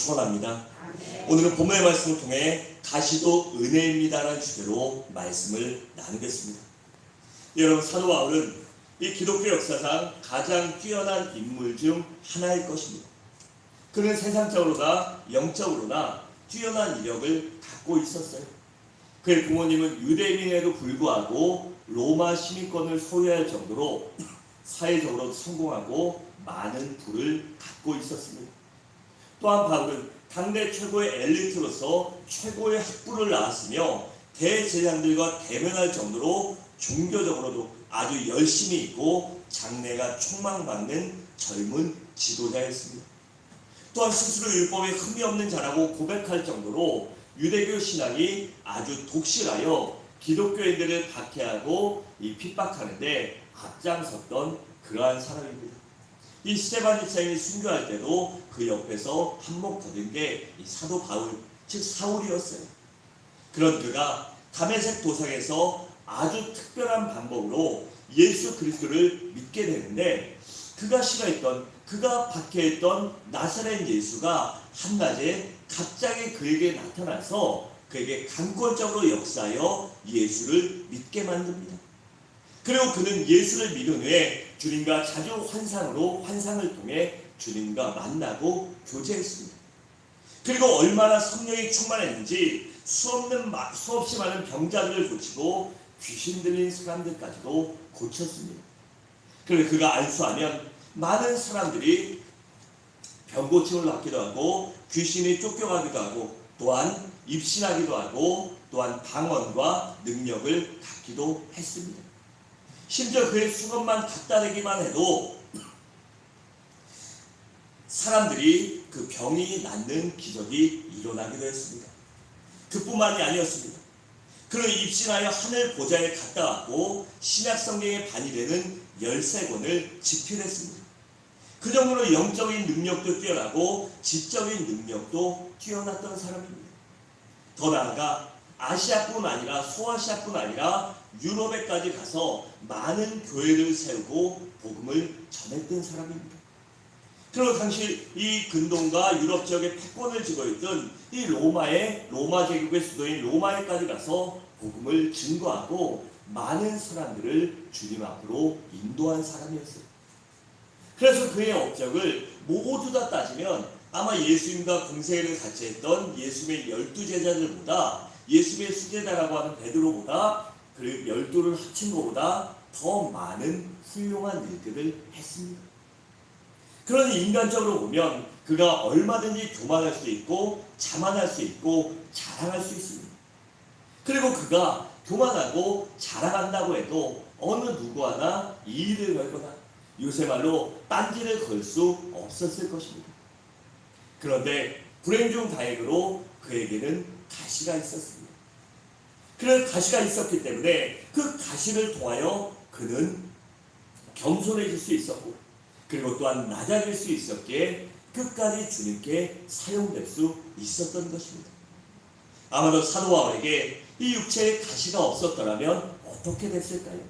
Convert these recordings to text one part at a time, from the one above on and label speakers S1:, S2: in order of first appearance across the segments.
S1: 축원합니다. 오늘은 본문의 말씀을 통해 가시도 은혜입니다라는 주제로 말씀을 나누겠습니다. 여러분, 사도 바울은 이 기독교 역사상 가장 뛰어난 인물 중 하나일 것입니다. 그는 세상적으로나 영적으로나 뛰어난 이력을 갖고 있었어요. 그의 부모님은 유대인에도 불구하고 로마 시민권을 소유할 정도로 사회적으로 성공하고 많은 부를 갖고 있었습니다. 또한 바울은 당대 최고의 엘리트로서 최고의 학부를 나왔으며 대제사장들과 대면할 정도로 종교적으로도 아주 열심히 있고 장래가 촉망받는 젊은 지도자였습니다. 또한 스스로 율법에 흠이 없는 자라고 고백할 정도로 유대교 신앙이 아주 독실하여 기독교인들을 박해하고 핍박하는데 앞장섰던 그러한 사람입니다. 이 스데반 집사님이 순교할 때도 그 옆에서 한몫 거둔 게 이 사도 바울, 즉 사울이었어요. 그런 그가 다메섹 도상에서 아주 특별한 방법으로 예수 그리스도를 믿게 되는데, 그가 싫어했던, 그가 박해했던 나사렛 예수가 한낮에 갑자기 그에게 나타나서 그에게 강권적으로 역사하여 예수를 믿게 만듭니다. 그리고 그는 예수를 믿은 후에 주님과 자주 환상을 통해 주님과 만나고 교제했습니다. 그리고 얼마나 성령이 충만했는지 수없이 많은 병자들을 고치고 귀신 들린 사람들까지도 고쳤습니다. 그리고 그가 안수하면 많은 사람들이 병고침을 받기도 하고 귀신이 쫓겨가기도 하고 또한 입신하기도 하고 또한 방언과 능력을 갖기도 했습니다. 심지어 그의 수건만 갖다 대기만 해도 사람들이 그 병이 낫는 기적이 일어나기도 했습니다. 그뿐만이 아니었습니다. 그는 입신하여 하늘 보좌에 갔다 왔고 신약 성경의 반이 되는 13권을 집필했습니다. 그 정도로 영적인 능력도 뛰어나고 지적인 능력도 뛰어났던 사람입니다. 더 나아가 아시아뿐 아니라 소아시아뿐 아니라 유럽에까지 가서 많은 교회를 세우고 복음을 전했던 사람입니다. 그리고 당시 이 근동과 유럽 지역의 패권을 쥐고 있던 이 로마 제국의 수도인 로마에까지 가서 복음을 증거하고 많은 사람들을 주님 앞으로 인도한 사람이었어요. 그래서 그의 업적을 모두 다 따지면 아마 예수님과 공생애를 같이 했던 예수님의 12제자들보다 예수님의 수제자라고 하는 베드로보다 그 12를 합친 것보다 더 많은 훌륭한 일들을 했습니다. 그러니 인간적으로 보면 그가 얼마든지 교만할 수 있고 자만할 수 있고 자랑할 수 있습니다. 그리고 그가 교만하고 자랑한다고 해도 어느 누구 하나 이의를 걸거나 요새 말로 딴지를 걸 수 없었을 것입니다. 그런데 불행 중 다행으로 그에게는 가시가 있었습니다. 그런 가시가 있었기 때문에 그 가시를 통하여 그는 겸손해질 수 있었고 그리고 또한 낮아질 수 있었기에 끝까지 주님께 사용될 수 있었던 것입니다. 아마도 사도 바울에게 이 육체에 가시가 없었더라면 어떻게 됐을까요?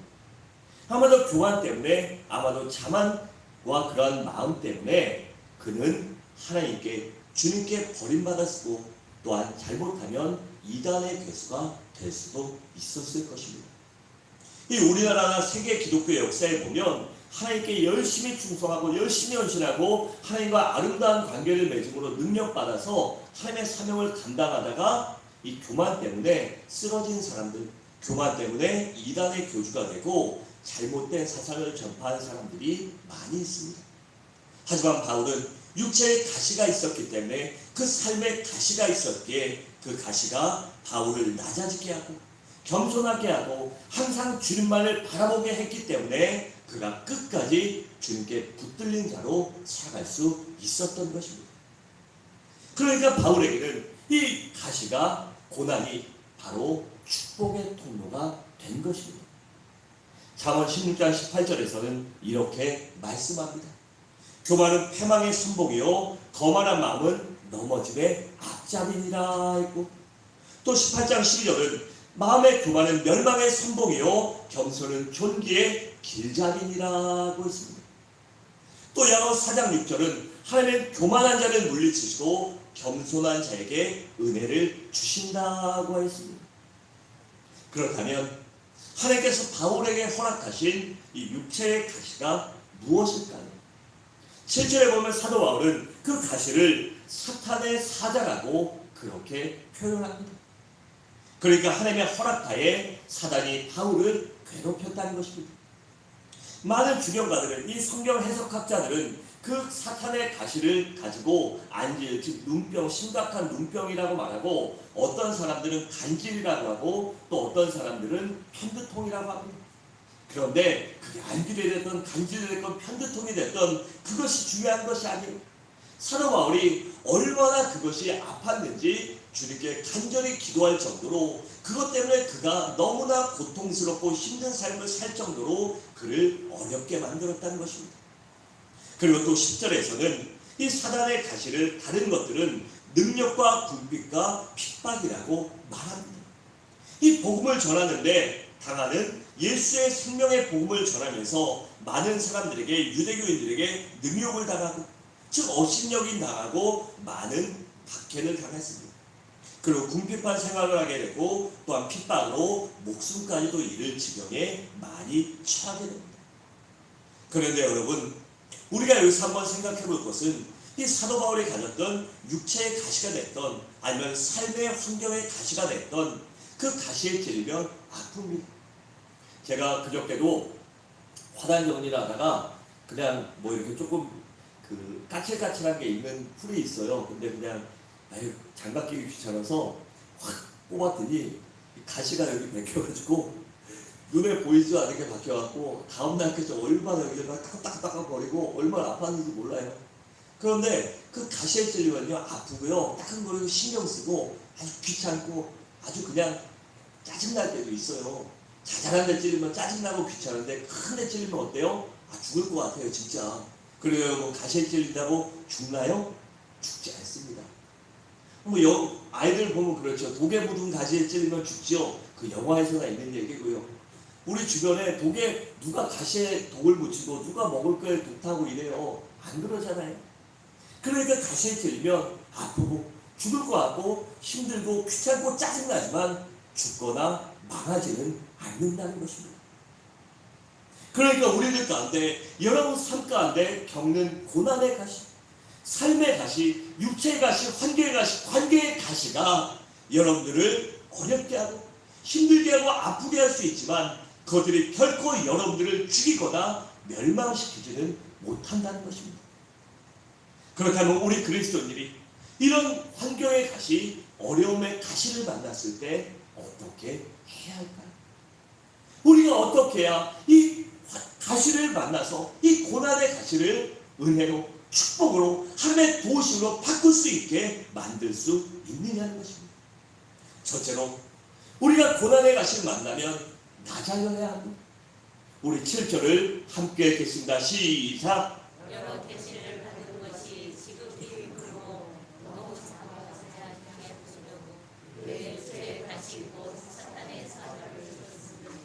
S1: 아마도 교만 때문에, 아마도 자만과 그러한 마음 때문에 그는 하나님께, 주님께 버림받았고 또한 잘못하면 이단의 괴수가 될 수도 있었을 것입니다. 이 우리나라나 세계 기독교 역사에 보면 하나님께 열심히 충성하고 열심히 헌신하고 하나님과 아름다운 관계를 맺음으로 능력받아서 하나님의 사명을 감당하다가 이 교만 때문에 쓰러진 사람들, 교만 때문에 이단의 교주가 되고 잘못된 사상을 전파한 사람들이 많이 있습니다. 하지만 바울은 육체에 가시가 있었기 때문에 그 삶에 가시가 있었기에 그 가시가 바울을 낮아지게 하고 겸손하게 하고 항상 주님만을 바라보게 했기 때문에 그가 끝까지 주님께 붙들린 자로 살아갈 수 있었던 것입니다. 그러니까 바울에게는 이 가시가, 고난이 바로 축복의 통로가 된 것입니다. 잠언 16장 18절에서는 이렇게 말씀합니다. 교만은 패망의 선봉이요 거만한 마음은 넘어짐의 앞잡이니라 했고, 또 18장 12절은 마음의 교만은 멸망의 선봉이요 겸손은 존귀의 길잡이니라고 했습니다. 또 야고보서 4장 6절은 하나님은 교만한 자를 물리치시고 겸손한 자에게 은혜를 주신다고 했습니다. 그렇다면 하나님께서 바울에게 허락하신 이 육체의 가시가 무엇일까요? 7절에 보면 사도 바울은 그 가시를 사탄의 사자라고 그렇게 표현합니다. 그러니까 하나님의 허락하에 사단이 바울을 괴롭혔다는 것입니다. 많은 주경가들은, 이 성경 해석학자들은 그 사탄의 가시를 가지고 안질, 즉 눈병, 심각한 눈병이라고 말하고, 어떤 사람들은 간질이라고 하고 또 어떤 사람들은 편두통이라고 합니다. 그런데 그게 안질이 됐든 간질이 됐든 편두통이 됐든 그것이 중요한 것이 아니에요. 사도 바울이 얼마나 그것이 아팠는지 주님께 간절히 기도할 정도로, 그것 때문에 그가 너무나 고통스럽고 힘든 삶을 살 정도로 그를 어렵게 만들었다는 것입니다. 그리고 또 10절에서는 이 사단의 가시를 다른 것들은 능력과 궁핍과 핍박이라고 말합니다. 이 복음을 전하는데 당하는 예수의 생명의 복음을 전하면서 많은 사람들에게, 유대교인들에게 능욕을 당하고, 즉 업신여긴 당하고 많은 박해를 당했습니다. 그리고 궁핍한 생활을 하게 되고 또한 핍박으로 목숨까지도 잃을 지경에 많이 처하게 됩니다. 그런데 여러분, 우리가 여기서 한번 생각해 볼 것은 이 사도 바울이 가졌던 육체의 가시가 됐던 아니면 삶의 환경의 가시가 됐던 그 가시에 찔리면 아픕니다. 제가 그저께도 화단 정리를 하다가 그냥 뭐 이렇게 조금 그 까칠까칠한 게 있는 풀이 있어요. 근데 그냥 장갑 끼기 귀찮아서 확 뽑았더니 가시가 여기 박혀가지고 눈에 보이지 않은 게 박혀갖고 다음날까지 얼마나 여기가 따끔따끔거리고 얼마나 아팠는지 몰라요. 그런데 그 가시에 찔리면요 아프고요, 따끔거리고 신경쓰고 아주 귀찮고 아주 그냥 짜증날 때도 있어요. 자잘한 데 찔리면 짜증나고 귀찮은데 큰 데 찔리면 어때요? 죽을 것 같아요 진짜. 그래요. 뭐 가시에 찔린다고 죽나요? 죽지 않습니다. 뭐 아이들 보면 그렇죠. 독에 묻은 가시에 찔리면 죽죠. 그 영화에서나 있는 얘기고요. 우리 주변에 독에 누가 가시에 독을 묻히고 누가 먹을 거에 독 타고 이래요. 안 그러잖아요. 그러니까 가시에 찔리면 아프고 죽을 것 같고 힘들고 귀찮고 짜증나지만 죽거나 망하지는 않는다는 것입니다. 그러니까 우리들 가운데, 여러분 삶 가운데 겪는 고난의 가시, 삶의 가시, 육체의 가시, 환경의 가시, 관계의 가시가 여러분들을 어렵게 하고 힘들게 하고 아프게 할 수 있지만 그것들이 결코 여러분들을 죽이거나 멸망시키지는 못한다는 것입니다. 그렇다면 우리 그리스도인들이 이런 환경의 가시, 어려움의 가시를 만났을 때 어떻게 해야 할까요? 우리가 어떻게 해야 이 가시를 만나서 이 고난의 가시를 은혜로, 축복으로, 하나님의 도우심으로 바꿀 수 있게 만들 수 있느냐는 것입니다. 첫째로, 우리가 고난의 가시를 만나면 나자여야 합니다. 우리 7절을 함께 읽겠습니다. 시작.
S2: 여러 계시를 받은 것이 지극히 크고 너무 작아서 향해 보시려고 내 죄의 가시 곧 사탄의 사자를 주셨으니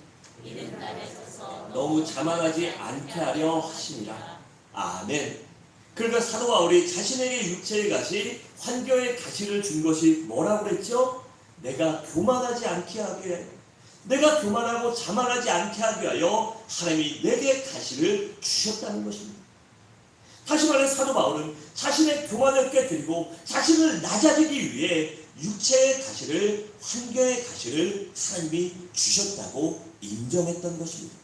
S2: 이는 날에 서서
S1: 너무 자만하지 않게 하려 하시니라. 아멘. 그러니까 사도 바울이 자신에게 육체의 가시, 환경의 가시를 준 것이 뭐라고 그랬죠? 내가 교만하지 않게 하기 위하여, 내가 교만하고 자만하지 않게 하기 위하여 하나님이 내게 가시를 주셨다는 것입니다. 다시 말해 사도 바울은 자신의 교만을 깨뜨리고 자신을 낮아지기 위해 육체의 가시를, 환경의 가시를 하나님이 주셨다고 인정했던 것입니다.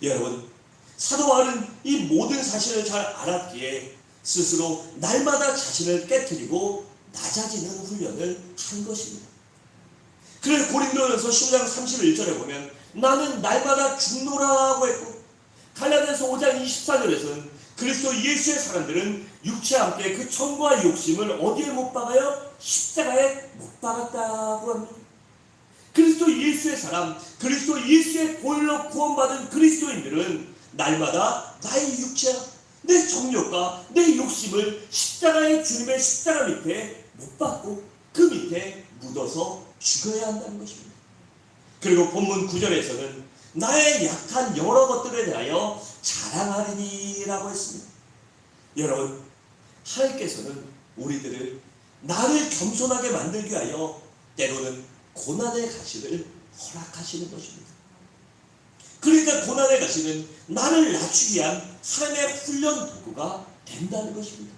S1: 여러분, 사도 바울은 이 모든 사실을 잘 알았기에 스스로 날마다 자신을 깨뜨리고 낮아지는 훈련을 한 것입니다. 그래서 고린도전서 15장 31절에 보면 나는 날마다 죽노라고 했고, 갈라디아서 5장 24절에서는 그리스도 예수의 사람들은 육체와 함께 그 정과 욕심을 어디에 못 박아요? 십자가에 못 박았다고 합니다. 그리스도 예수의 사람, 그리스도 예수의 보혈로 구원받은 그리스도인들은 날마다 나의 육체와 내 정욕과 내 욕심을 십자가의 주님의 십자가 밑에 못 박고 그 밑에 묻어서 죽어야 한다는 것입니다. 그리고 본문 9절에서는 나의 약한 여러 것들에 대하여 자랑하리니 라고 했습니다. 여러분, 하나님께서는 우리들을 나를 겸손하게 만들기 위하여 때로는 고난의 가시를 허락하시는 것입니다. 그러니까 고난의 가시는 나를 낮추기 위한 삶의 훈련 도구가 된다는 것입니다.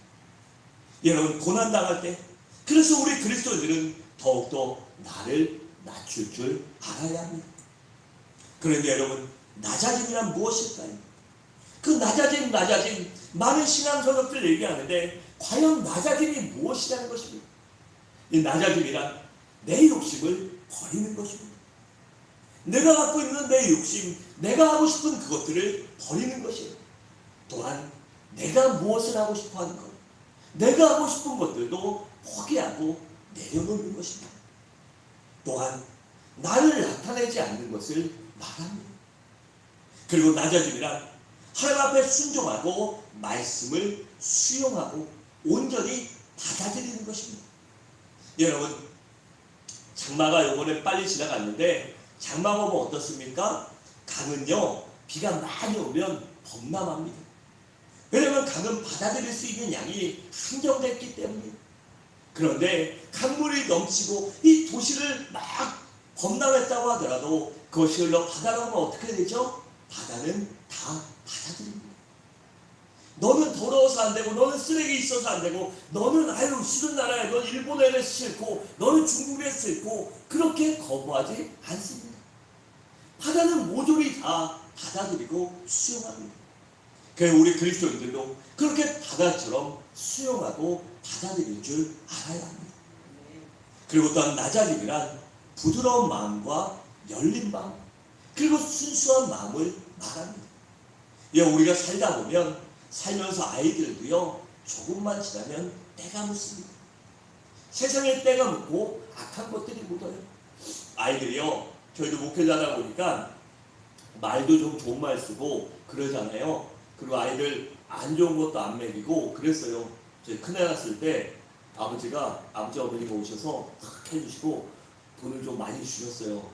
S1: 여러분, 고난당할 때 그래서 우리 그리스도인들은 더욱더 나를 낮출 줄 알아야 합니다. 그런데 여러분, 낮아짐이란 무엇일까요? 그 낮아짐 많은 신앙서적들 얘기하는데 과연 낮아짐이 무엇이라는 것입니다. 이 낮아짐이란 내 욕심을 버리는 것입니다. 내가 갖고 있는 내 욕심, 내가 하고 싶은 그것들을 버리는 것이에요. 또한 내가 무엇을 하고 싶어 하는 것, 내가 하고 싶은 것들도 포기하고 내려놓는 것입니다. 또한 나를 나타내지 않는 것을 말합니다. 그리고 낮아짐이란 하나님 앞에 순종하고 말씀을 수용하고 온전히 받아들이는 것입니다. 여러분, 장마가 이번에 빨리 지나갔는데 장마가 오면 어떻습니까? 강은요, 비가 많이 오면 범람합니다. 왜냐하면 강은 받아들일 수 있는 양이 한정됐기 때문이에요. 그런데 강물이 넘치고 이 도시를 막 범람했다고 하더라도 그것이 흘러 바다로 오면 어떻게 되죠? 바다는 다 받아들입니다. 너는 더러워서 안 되고, 너는 쓰레기 있어서 안 되고, 너는 아유 싫은 나라에, 넌 일본에 싫고, 너는 중국에 싫고, 그렇게 거부하지 않습니다. 바다는 모조리 다 받아들이고 수용합니다. 그래서 우리 그리스도인들도 그렇게 바다처럼 수용하고 받아들일 줄 알아야 합니다. 그리고 또한 낮아짐이란 부드러운 마음과 열린 마음, 그리고 순수한 마음을 말합니다. 우리가 살다 보면 살면서 아이들도요, 조금만 지나면 때가 묻습니다. 세상에 때가 묻고 악한 것들이 묻어요. 아이들이요, 저희도 목회자다 보니까 말도 좀 좋은 말 쓰고 그러잖아요. 그리고 아이들 안 좋은 것도 안 먹이고 그랬어요. 저희 큰애 낳았을 때 아버지 어머니가 오셔서 탁 해주시고 돈을 좀 많이 주셨어요.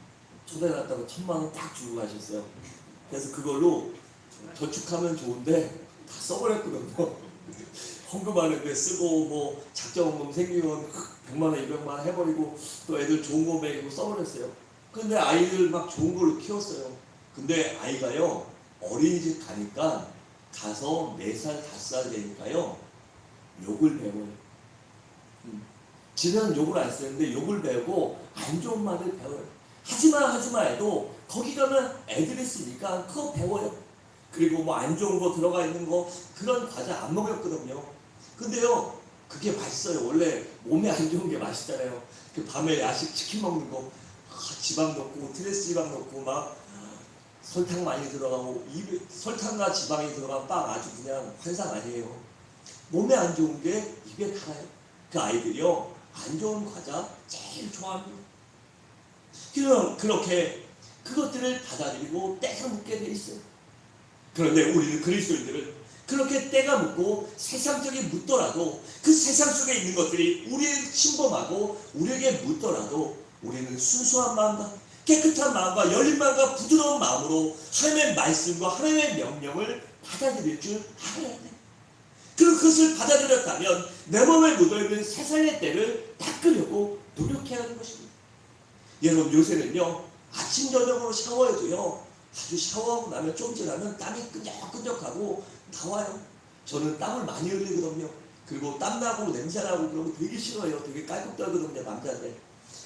S1: 초대해놨다고 1,000만 원 딱 주고 가셨어요. 그래서 그걸로 저축하면 좋은데 다 써버렸거든요. 헌금하는데 쓰고, 뭐 작정헌금 생기면 100만 원, 200만 원 해버리고, 또 애들 좋은 거 먹이고 써버렸어요. 근데 아이들 막 좋은 걸로 키웠어요. 근데 아이가요, 어린이집 가니까 가서 4살, 5살 되니까요, 욕을 배워요. 지는 욕을 안 쓰는데 욕을 배우고 안 좋은 말을 배워요. 하지마 해도 거기 가면 애들이 있으니까 그거 배워요. 그리고 뭐 안 좋은 거 들어가 있는 거 그런 과자 안 먹었거든요. 근데요, 그게 맛있어요. 원래 몸에 안 좋은 게 맛있잖아요. 그 밤에 야식 치킨 먹는 거, 지방 넣고 트랜스 지방 넣고 막 설탕 많이 들어가고, 입에 설탕과 지방이 들어간 빵 아주 그냥 환상 아니에요. 몸에 안 좋은 게 입에 달아요. 그 아이들이요, 안 좋은 과자 제일 좋아합니다. 그렇게 그것들을 받아들이고 때가 묻게 돼 있어요. 그런데 우리는 그리스도인들은 그렇게 때가 묻고 세상적이 묻더라도, 그 세상 속에 있는 것들이 우리에게 침범하고 우리에게 묻더라도 우리는 순수한 마음과 깨끗한 마음과 열린 마음과 부드러운 마음으로 하나님의 말씀과 하나님의 명령을 받아들일 줄 알아야 돼. 그리고 그것을 받아들였다면 내 몸에 묻어있는 세상의 때를 닦으려고 노력해야 하는 것입니다. 여러분, 요새는요, 아침 저녁으로 샤워해도요, 아주 샤워하고 나면 좀 지나면 땀이 끈적끈적하고 나와요. 저는 땀을 많이 흘리거든요. 그리고 땀나고 냄새나고 그러면 되게 싫어요. 되게 깔끔떨거든요, 남자인데.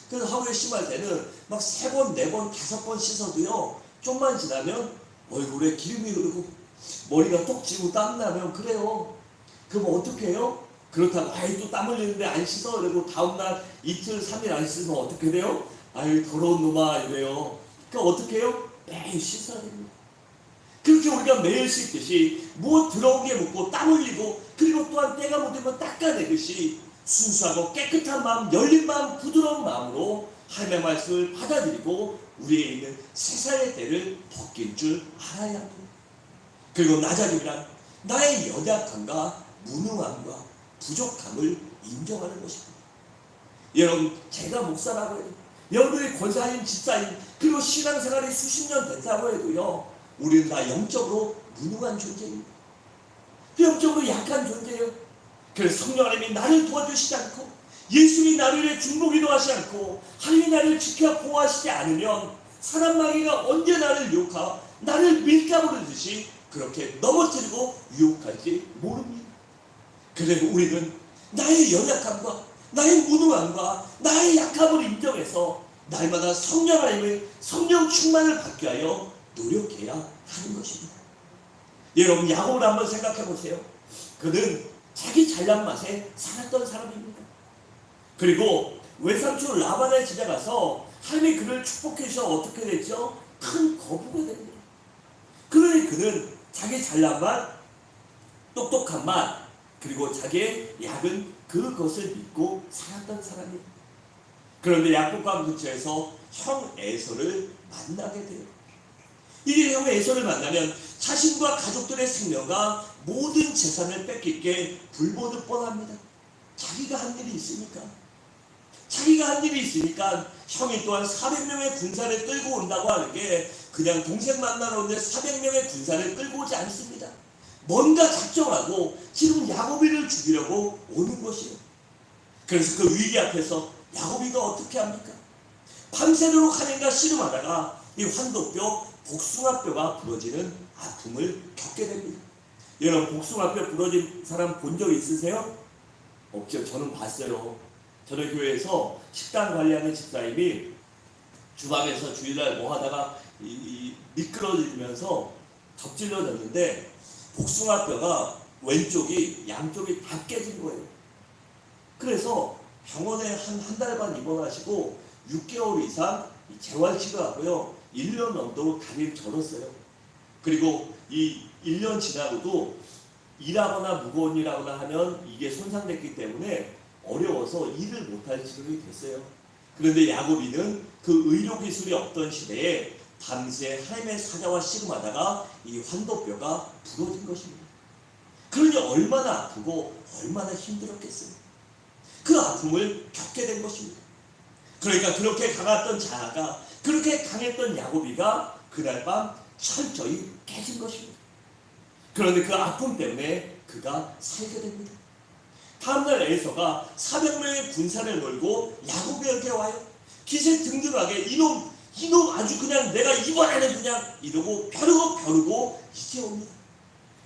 S1: 그래서 하루에 심할 때는 막 3번, 4번, 5번 씻어도요, 좀만 지나면 얼굴에 기름이 흐르고 머리가 톡 지고 땀나면 그래요. 그럼 어떻게 해요? 그렇다고 아이 또 땀 흘리는데 안 씻어? 그리고 다음날 이틀 3일 안 씻으면 어떻게 돼요? 아유 더러운 놈아 이래요. 그러니까 어떻게 해요? 매일 씻어야 됩니다. 그렇게 우리가 매일 씻듯이 무엇 더러운 게 묻고 땀 흘리고, 그리고 또한 때가 묻으면 닦아내듯이 순수하고 깨끗한 마음, 열린 마음, 부드러운 마음으로 하나님의 말씀을 받아들이고 우리에 있는 세상의 때를 벗길 줄 알아야 합니다. 그리고 낮아짐이란 나의 연약함과 무능함과 부족함을 인정하는 것입니다. 여러분, 제가 목사라고 해도, 여러분이 권사님, 집사님, 그리고 신앙생활이 수십 년 됐다고 해도요, 우리는 다 영적으로 무능한 존재입니다. 영적으로 약한 존재예요. 그래서 성령 하나님이 나를 도와주시지 않고 예수님이 나를 위해 중보기도 하지 않고 하나님이 나를 지켜 보호하시지 않으면 사람 마귀가 언제 나를 유혹하고 나를 밀가부르듯이 그렇게 넘어뜨리고 유혹할지 모릅니다. 그래도 우리는 나의 연약함과 나의 무능함과 나의 약함을 인정해서 날마다 성령 하나님의 성령 충만을 받기 위하여 노력해야 하는 것입니다. 여러분, 야곱을 한번 생각해 보세요. 그는 자기 잘난 맛에 살았던 사람입니다. 그리고 외삼촌 라반의 집에 가서 하나님이 그를 축복해 주셔서 어떻게 됐죠? 큰 거부가 됩니다. 그러니 그는 자기 잘난 맛, 똑똑한 맛, 그리고 자기의 약은 그것을 믿고 살았던 사람이에요. 그런데 야곱과 근처에서 형 에서를 만나게 돼요. 이 형 에서를 만나면 자신과 가족들의 생명과 모든 재산을 뺏길 불보듯 뻔합니다. 자기가 한 일이 있으니까. 형이 또한 400명의 군사를 끌고 온다고 하는 게 그냥 동생 만나러 오는데 400명의 군사를 끌고 오지 않습니다. 뭔가 작정하고 지금 야곱이를 죽이려고 오는 것이에요. 그래서 그 위기 앞에서 야곱이가 어떻게 합니까? 밤새도록 하나님과 씨름하다가 이 환도뼈, 복숭아뼈가 부러지는 아픔을 겪게 됩니다. 여러분, 복숭아뼈 부러진 사람 본 적 있으세요? 없죠. 저는 봤어요. 저는 교회에서 식당 관리하는 집사님이 주방에서 주일날 뭐 하다가 미끄러지면서 접질러졌는데 복숭아뼈가 왼쪽이 양쪽이 다 깨진 거예요. 그래서 병원에 한 달 반 입원하시고 6개월 이상 재활 치료하고요. 1년 넘도록 다리를 절었어요. 그리고 이 1년 지나고도 일하거나 무거운 일하거나 하면 이게 손상됐기 때문에 어려워서 일을 못할 지경이 됐어요. 그런데 야곱이는 그 의료 기술이 없던 시대에 밤새 하나님의 사자와 씨름하다가 이 환도뼈가 부러진 것입니다. 그러니 얼마나 아프고 얼마나 힘들었겠어요. 그 아픔을 겪게 된 것입니다. 그러니까 그렇게 강했던 자아가, 그렇게 강했던 야곱이가 그날 밤 철저히 깨진 것입니다. 그런데 그 아픔 때문에 그가 살게 됩니다. 다음날 에서가 400명의 군사를 몰고 야곱에게 와요. 기세 등등하게 이놈 아주 그냥 내가 이번에는 그냥 이러고 벼르고 이제 옵니다.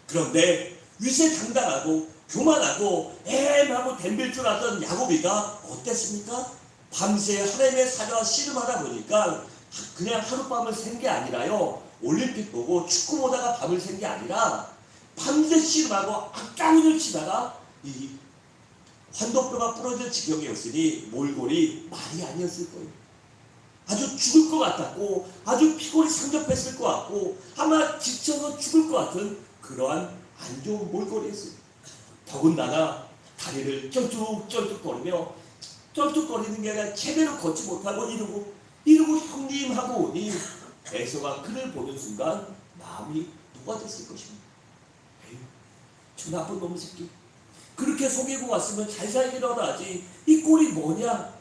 S1: 그런데 위세당당하고 교만하고 애매하고 덤빌 줄 알았던 야곱이가 어땠습니까? 밤새 하나님의 사자와 씨름하다 보니까 그냥 하룻밤을 샌 게 아니라요. 올림픽 보고 축구 보다가 밤을 샌 게 아니라 밤새 씨름하고 악당을 치다가 이 환도뼈가 부러질 지경이었으니 몰골이 말이 아니었을 거예요. 아주 죽을 것 같았고 아주 피골이 상접했을 것 같고 아마 지쳐서 죽을 것 같은 그러한 안 좋은 몰골이었어요. 더군다나 다리를 쩔뚝거리며 쩔뚝거리는 게 아니라 제대로 걷지 못하고 이러고 형님 하고 오니 에서가 그를 보는 순간 마음이 녹아졌을 것입니다. 에휴, 저 나쁜 놈 새끼. 그렇게 속이고 왔으면 잘 살기라도 하지. 이 꼴이 뭐냐?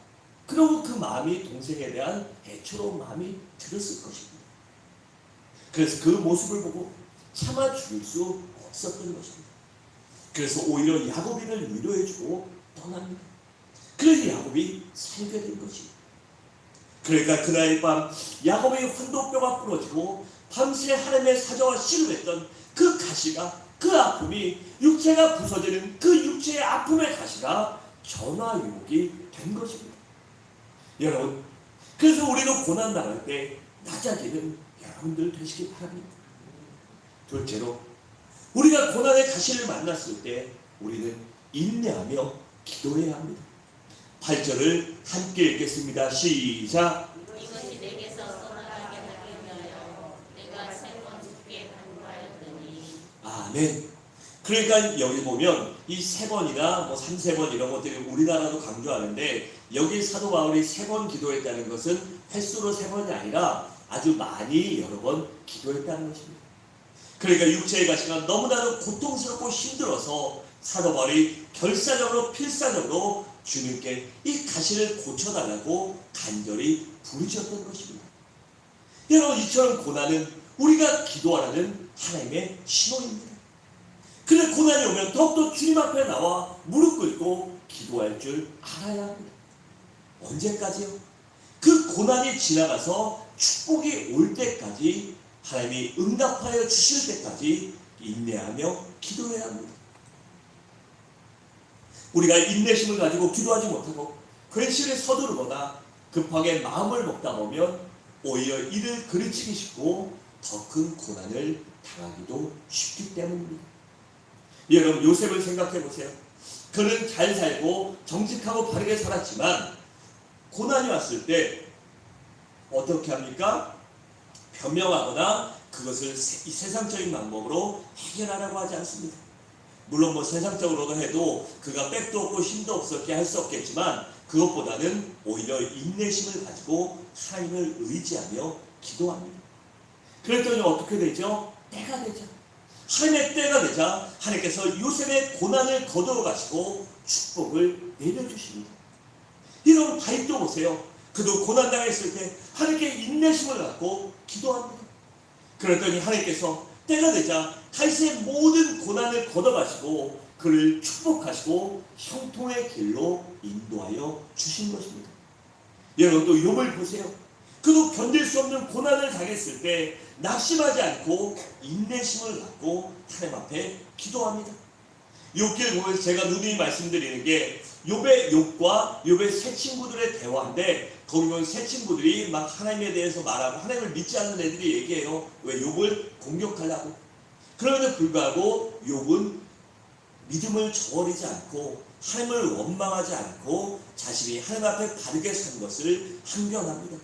S1: 그러고 그 마음이 동생에 대한 애처로운 마음이 들었을 것입니다. 그래서 그 모습을 보고 참아 죽일 수 없었던 것입니다. 그래서 오히려 야곱이를 위로해주고 떠납니다. 그래서 야곱이 살게 된 것입니다. 그러니까 그날 밤 야곱의 환도뼈가 부러지고 밤새 하나님의 사자와 씨름했던 그 가시가, 그 아픔이, 육체가 부서지는 그 육체의 아픔의 가시가 전화유복이 된 것입니다. 여러분, 그래서 우리도 고난당할 때 낮아지는 여러분들 되시기 바랍니다. 둘째로, 우리가 고난의 가시를 만났을 때 우리는 인내하며 기도해야 합니다. 8절을 함께 읽겠습니다. 시작.
S2: 이것이 내게서 떠나가게 하기 위하여 내가 3번 주께 간구하였더니.
S1: 아멘. 그러니까 여기 보면 이 3번이나 뭐 3번 이런 것들이 우리나라도 강조하는데 여기 사도 바울이 3번 기도했다는 것은 횟수로 3번이 아니라 아주 많이 여러 번 기도했다는 것입니다. 그러니까 육체의 가시가 너무나도 고통스럽고 힘들어서 사도 바울이 결사적으로 필사적으로 주님께 이 가시를 고쳐달라고 간절히 부르셨던 것입니다. 여러분, 이처럼 고난은 우리가 기도하라는 하나님의 신호입니다. 그래 고난이 오면 더욱더 주님 앞에 나와 무릎 꿇고 기도할 줄 알아야 합니다. 언제까지요? 그 고난이 지나가서 축복이 올 때까지, 하나님이 응답하여 주실 때까지 인내하며 기도해야 합니다. 우리가 인내심을 가지고 기도하지 못하고 괜시리 서두르거나 급하게 마음을 먹다 보면 오히려 이를 그르치기 쉽고 더 큰 고난을 당하기도 쉽기 때문입니다. 여러분, 요셉을 생각해 보세요. 그는 잘 살고 정직하고 바르게 살았지만 고난이 왔을 때 어떻게 합니까? 변명하거나 그것을 세상적인 방법으로 해결하라고 하지 않습니다. 물론 세상적으로도 해도 그가 백도 없고 힘도 없었게 할 수 없겠지만 그것보다는 오히려 인내심을 가지고 하나님을 의지하며 기도합니다. 그랬더니 어떻게 되죠? 때가 되자, 하나님의 때가 되자 하나님께서 요셉의 고난을 거두어 가시고 축복을 내려주십니다. 여러분, 다윗도 보세요. 그도 고난당했을 때 하나님께 인내심을 갖고 기도합니다. 그랬더니 하나님께서 때가 되자 다윗의 모든 고난을 걷어가시고 그를 축복하시고 형통의 길로 인도하여 주신 것입니다. 여러분, 또 욥을 보세요. 그도 견딜 수 없는 고난을 당했을 때 낙심하지 않고 인내심을 갖고 하나님 앞에 기도합니다. 욥기를 보면서 제가 누누이 말씀드리는 게 욥과 욥의 세 친구들의 대화인데, 거기 보면 세 친구들이 막 하나님에 대해서 말하고 하나님을 믿지 않는 애들이 얘기해요. 왜? 욥을 공격하려고. 그럼에도 불구하고 욥은 믿음을 저버리지 않고 하나님을 원망하지 않고 자신이 하나님 앞에 바르게 산 것을 항변합니다.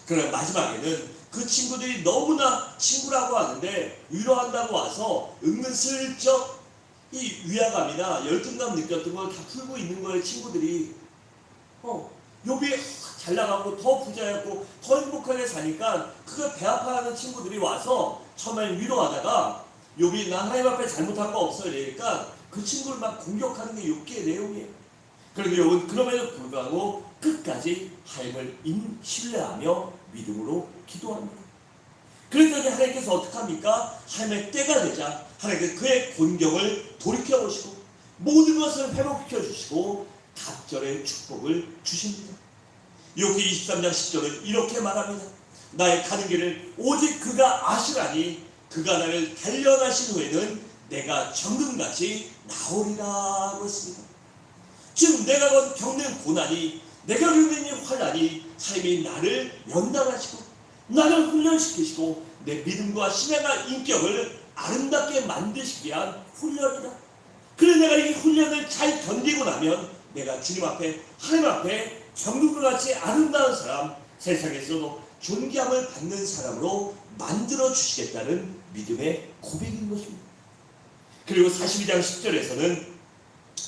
S1: 그러나 마지막에는 그 친구들이 너무나 친구라고 하는데 위로한다고 와서 은근슬쩍 이 위화감이나 열등감 느꼈던 걸 다 풀고 있는 거예요. 친구들이 욥이 잘 나가고 더 부자였고 더 행복하게 사니까 그거 배 아파하는 친구들이 와서 처음에 위로하다가 욥이 나 하나님 앞에 잘못한 거 없어 이러니까 그 친구를 막 공격하는 게 욥기의 내용이에요. 그런데 욥은 그럼에도 불구하고 끝까지 하나님을 신뢰하며 믿음으로 기도합니다. 그랬더니 하나님께서 어떻게 합니까? 하나님의 때가 되자 하나님께서 그의 곤경을 돌이켜보시고 모든 것을 회복시켜 주시고 갑절의 축복을 주십니다. 욥기 23장 10절은 이렇게 말합니다. 나의 가는 길을 오직 그가 아시라니 그가 나를 단련하신 후에는 내가 정금같이 나오리라고 했습니다. 지금 내가 겪는 고난이, 내가 겪는 이 환난이 하나님이 나를 연단하시고 나를 훈련시키시고 내 믿음과 신앙과 인격을 아름답게 만드시기 위한 훈련이다. 그래서 내가 이 훈련을 잘 견디고 나면 내가 주님 앞에, 하나님 앞에 정금과 같이 아름다운 사람, 세상에서도 존귀함을 받는 사람으로 만들어 주시겠다는 믿음의 고백인 것입니다. 그리고 42장 10절에서는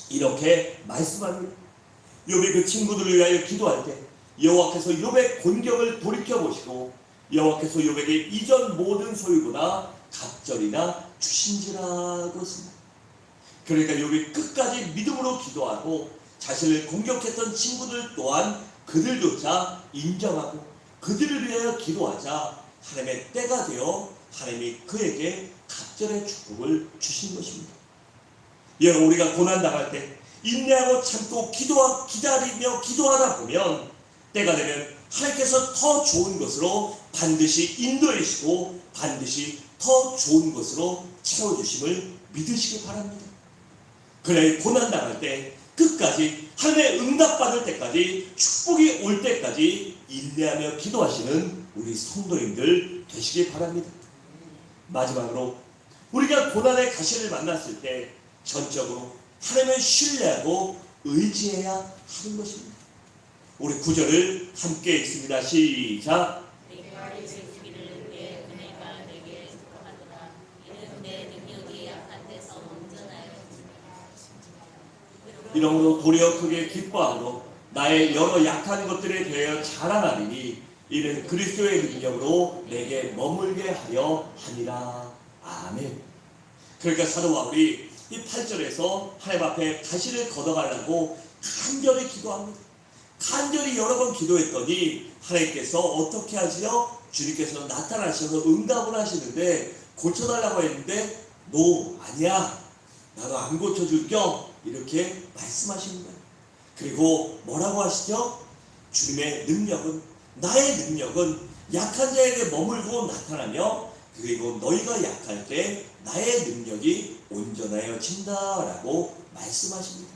S1: 이렇게 말씀합니다. 욥이 그 친구들을 위하여 기도할 때 여호와께서 욥의 곤경을 돌이켜보시고 여호와께서 욥에게 이전 모든 소유보다 갑절이나 주신지라고 했습니다. 그러니까 욥이 끝까지 믿음으로 기도하고 자신을 공격했던 친구들 또한 그들조차 인정하고 그들을 위하여 기도하자 하나님의 때가 되어 하나님이 그에게 갑절의 축복을 주신 것입니다. 여러분, 우리가 고난당할 때 인내하고 참고 기다리며 기도하다 보면 때가 되면 하나님께서 더 좋은 것으로 반드시 인도해 주시고 반드시 더 좋은 것으로 채워주심을 믿으시기 바랍니다. 그래, 고난당할 때 끝까지 하나님의 응답받을 때까지 축복이 올 때까지 인내하며 기도하시는 우리 성도님들 되시기 바랍니다. 마지막으로 우리가 고난의 가시를 만났을 때 전적으로 하나님을 신뢰하고 의지해야 하는 것입니다. 우리 9절을 함께 읽습니다. 시작. 이러므로 도리어 크게 기뻐하므로 나의 여러 약한 것들에 대하여 자랑하리니 이는 그리스도의 능력으로 내게 머물게 하려 하니라. 아멘. 그러니까 사도 바울이 이 8절에서 하나님 앞에 가시를 걷어가려고 간절히 기도합니다. 간절히 여러 번 기도했더니 하나님께서 어떻게 하시죠? 주님께서 나타나셔서 응답을 하시는데 고쳐달라고 했는데 노, 아니야, 나도 안 고쳐줄겨, 이렇게 말씀하시는 거예요. 그리고 뭐라고 하시죠? 주님의 능력은, 나의 능력은 약한 자에게 머물고 나타나며 그리고 너희가 약할 때 나의 능력이 온전하여진다라고 말씀하십니다.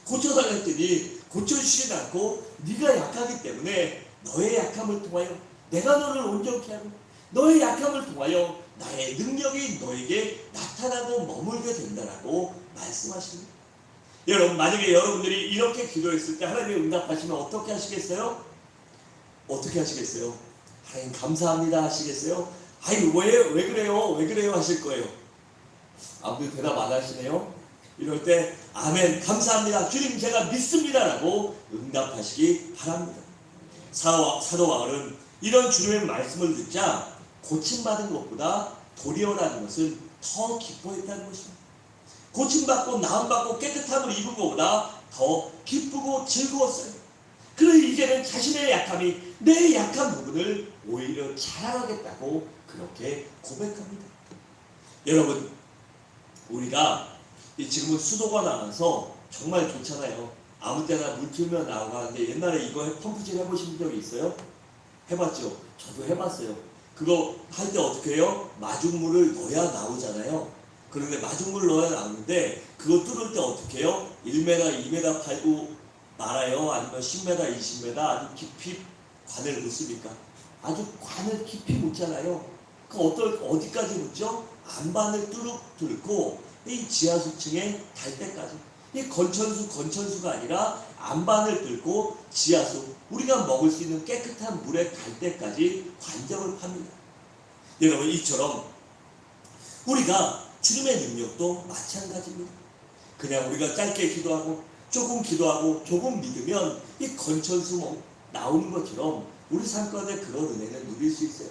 S1: 고쳐달랬더니 고쳐주시지 않고 네가 약하기 때문에 너의 약함을 통하여 내가 너를 온전케 하고 너의 약함을 통하여 나의 능력이 너에게 나타나고 머물게 된다라고 말씀하십니다. 여러분, 만약에 여러분들이 이렇게 기도했을 때 하나님이 응답하시면 어떻게 하시겠어요? 어떻게 하시겠어요? 하나님 감사합니다 하시겠어요? 아니 왜 그래요? 왜 그래요? 하실 거예요. 아무도 대답 안 하시네요. 이럴 때 아멘 감사합니다 주님 제가 믿습니다라고 응답하시기 바랍니다. 사도 바울은 이런 주님의 말씀을 듣자 고침받은 것보다 도리어라는 것은 더 기뻐했다는 것입니다. 고침받고 나음받고 깨끗함을 입은 것보다 더 기쁘고 즐거웠어요. 그래서 이제는 자신의 약함이 내 약한 부분을 오히려 자랑하겠다고 그렇게 고백합니다. 여러분, 우리가 지금은 수도가 나와서 정말 좋잖아요. 아무 때나 물 틀면 나가는데 옛날에 이거 펌프질 해보신 적이 있어요? 해봤죠? 저도 해봤어요. 그거 할 때 어떻게 해요? 마중물을 넣어야 나오잖아요. 그런데 마중물 넣어야 나오는데 그거 뚫을 때 어떻게 해요? 1m, 2m 팔고 말아요? 아니면 10m, 20m 아주 깊이 관을 묻습니까? 아주 관을 깊이 묻잖아요. 그 어디까지 묻죠? 안반을 뚫고 이 지하수층에 달 때까지. 이 건천수가 아니라 안반을 뚫고 지하수, 우리가 먹을 수 있는 깨끗한 물에 갈 때까지 관정을 팝니다. 여러분, 이처럼 우리가 주님의 능력도 마찬가지입니다. 그냥 우리가 짧게 기도하고 조금 믿으면 이 건천수 나오는 것처럼 우리 삶 가운데 그런 은혜를 누릴 수 있어요.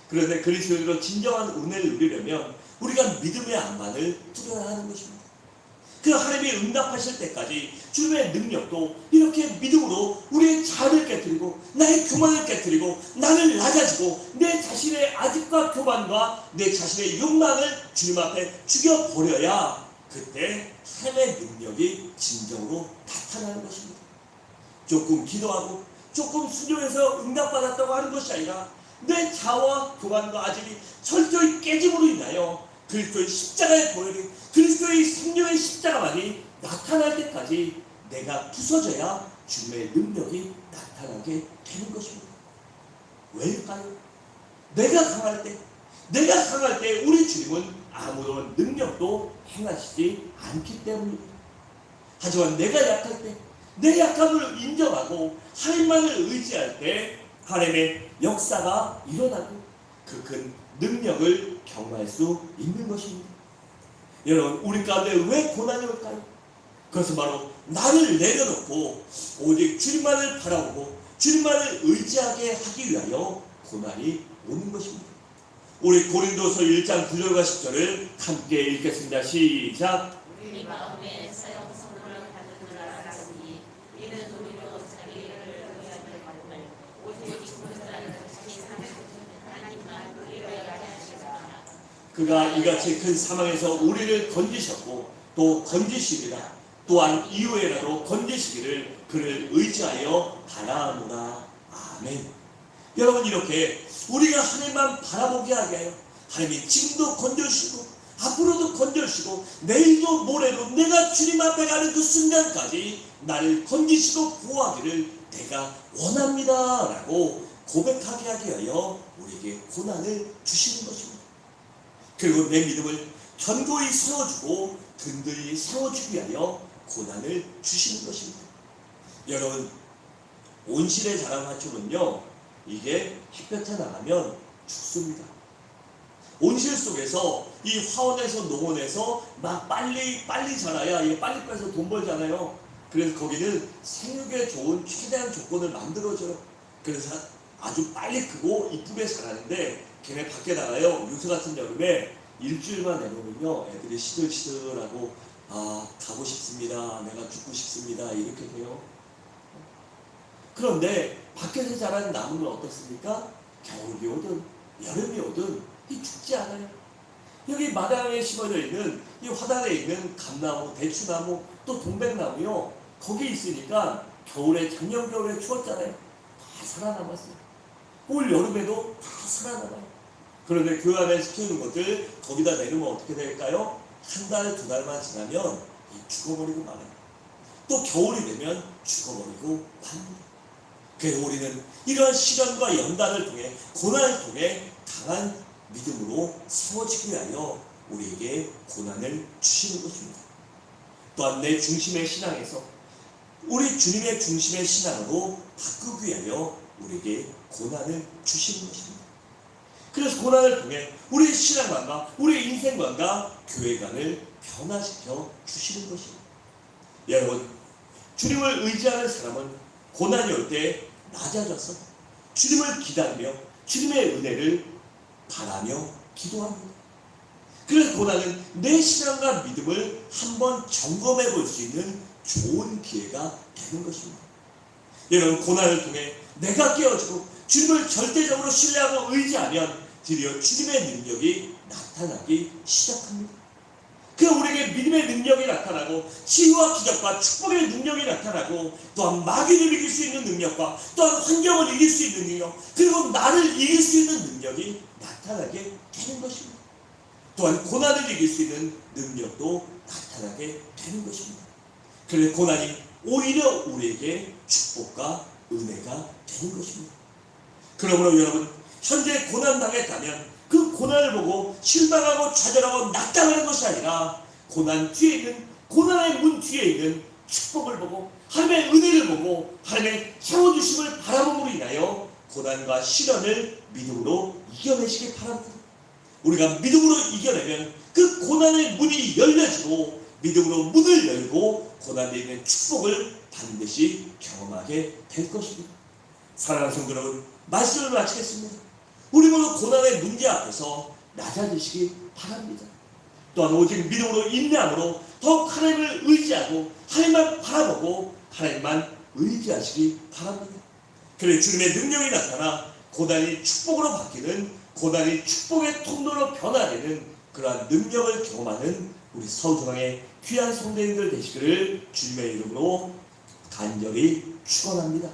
S1: 그런데 그리스도인으로 진정한 은혜를 누리려면 우리가 믿음의 안반을 뚫어야 하는 것입니다. 그 하나님이 응답하실 때까지 주님의 능력도 이렇게 믿음으로 우리의 자아를 깨뜨리고 나의 교만을 깨뜨리고 나를 낮아지고 내 자신의 아집과 교만과 내 자신의 욕망을 주님 앞에 죽여버려야 그때 하나님의 능력이 진정으로 나타나는 것입니다. 조금 기도하고 조금 순종해서 응답받았다고 하는 것이 아니라 내 자아와 교만과 아집이 철저히 깨짐으로 인하여 그리스도의 십자가의 보혈이 그리스도의 생명의 십자가만이 나타날 때까지 내가 부서져야 주님의 능력이 나타나게 되는 것입니다. 왜일까요? 내가 강할 때 우리 주님은 아무런 능력도 행하시지 않기 때문입니다. 하지만 내가 약할 때 내 약함을 인정하고 하나님만을 의지할 때 하나님의 역사가 일어나고 그 큰 능력을 경험할 수 있는 것입니다. 여러분, 우리 가운데 왜 고난이 올까요? 그것은 바로 나를 내려놓고 오직 주님만을 바라보고 주님만을 의지하게 하기 위하여 고난이 오는 것입니다. 우리 고린도서 1장 9절과 10절을 함께 읽겠습니다. 시작.
S2: 우리 마음에 사형 선언을 받은 줄 알았으니 이는 우리로 자기를 의하는 받음을 오직 구원자는 자기 삶을 하나님만 우리를 하게 하시라.
S1: 그가 이같이 큰 사망에서 우리를 건지셨고 또 건지시리라. 또한 이후에라도 건지시기를 그를 의지하여 바라노라. 아멘. 여러분, 이렇게 우리가 하나님만 바라보게 하게 하여 하나님이 지금도 건져주시고 앞으로도 건져주시고 내일도 모레도 내가 주님 앞에 가는 그 순간까지 나를 건지시고 보호하기를 내가 원합니다 라고 고백하게 하게 하여 우리에게 고난을 주시는 것입니다. 그리고 내 믿음을 견고히 세워주고 든든히 세워주기 위하여 고난을 주시는 것입니다. 여러분, 온실에 자란 화초는요, 이게 햇볕에 나가면 죽습니다. 온실 속에서 이 화원에서 농원에서 막 빨리 자라야 이게 빨리 빼서 돈 벌잖아요. 그래서 거기는 생육에 좋은 최대한 조건을 만들어줘요. 그래서 아주 빨리 크고 이쁘게 자라는데 걔네 밖에 나가요. 요새 같은 여름에 일주일만 내놓으면요, 애들이 시들시들하고 가고 싶습니다. 내가 죽고 싶습니다. 이렇게 돼요. 그런데 밖에서 자라는 나무는 어떻습니까? 겨울이 오든 여름이 오든 죽지 않아요. 여기 마당에 심어져 있는 이 화단에 있는 감나무, 대추나무, 또 동백나무요, 거기 있으니까 겨울에 작년 겨울에 추웠잖아요. 다 살아남았어요. 올 여름에도 다 살아남아요. 그런데 그 안에 키우는 것들 거기다 내리면 어떻게 될까요? 한 달, 두 달만 지나면 죽어버리고 말아요. 또 겨울이 되면 죽어버리고 맙니다. 그래서 우리는 이러한 시련과 연단을 통해 고난을 통해 강한 믿음으로 세워지기 위하여 우리에게 고난을 주시는 것입니다. 또한 내 중심의 신앙에서 우리 주님의 중심의 신앙으로 바꾸기 위하여 우리에게 고난을 주시는 것입니다. 그래서 고난을 통해 우리의 신앙관과 우리의 인생관과 교회관을 변화시켜 주시는 것입니다. 여러분, 주님을 의지하는 사람은 고난이 올 때 낮아져서 주님을 기다리며 주님의 은혜를 바라며 기도합니다. 그래서 고난은 내 신앙과 믿음을 한번 점검해 볼 수 있는 좋은 기회가 되는 것입니다. 여러분, 고난을 통해 내가 깨어지고 주님을 절대적으로 신뢰하고 의지하면 드디어 주님의 능력이 나타나기 시작합니다. 그 우리에게 믿음의 능력이 나타나고 치유와 기적과 축복의 능력이 나타나고 또한 마귀를 이길 수 있는 능력과 또한 환경을 이길 수 있는 능력 그리고 나를 이길 수 있는 능력이 나타나게 되는 것입니다. 또한 고난을 이길 수 있는 능력도 나타나게 되는 것입니다. 그래서 고난이 오히려 우리에게 축복과 은혜가 되는 것입니다. 그러므로 여러분, 현재 고난당했다면 그 고난을 보고 실망하고 좌절하고 낙담하는 것이 아니라 고난 뒤에 있는, 고난의 문 뒤에 있는 축복을 보고 하나님의 은혜를 보고 하나님의 채워주심을 바라봄으로 인하여 고난과 시련을 믿음으로 이겨내시기 바랍니다. 우리가 믿음으로 이겨내면 그 고난의 문이 열려지고 믿음으로 문을 열고 고난에 있는 축복을 반드시 경험하게 될 것입니다. 사랑하는 성도 여러분, 말씀을 마치겠습니다. 우리 모두 고난의 문제 앞에서 낮아지시기 바랍니다. 또한 오직 믿음으로 인내함으로 더욱 하나님을 의지하고 하나님만 바라보고 하나님만 의지하시기 바랍니다. 그래 주님의 능력이 나타나 고난이 축복으로 바뀌는, 고난이 축복의 통로로 변화되는 그러한 능력을 경험하는 우리 서울중앙의 귀한 성도님들 되시기를 주님의 이름으로 간절히 축원합니다.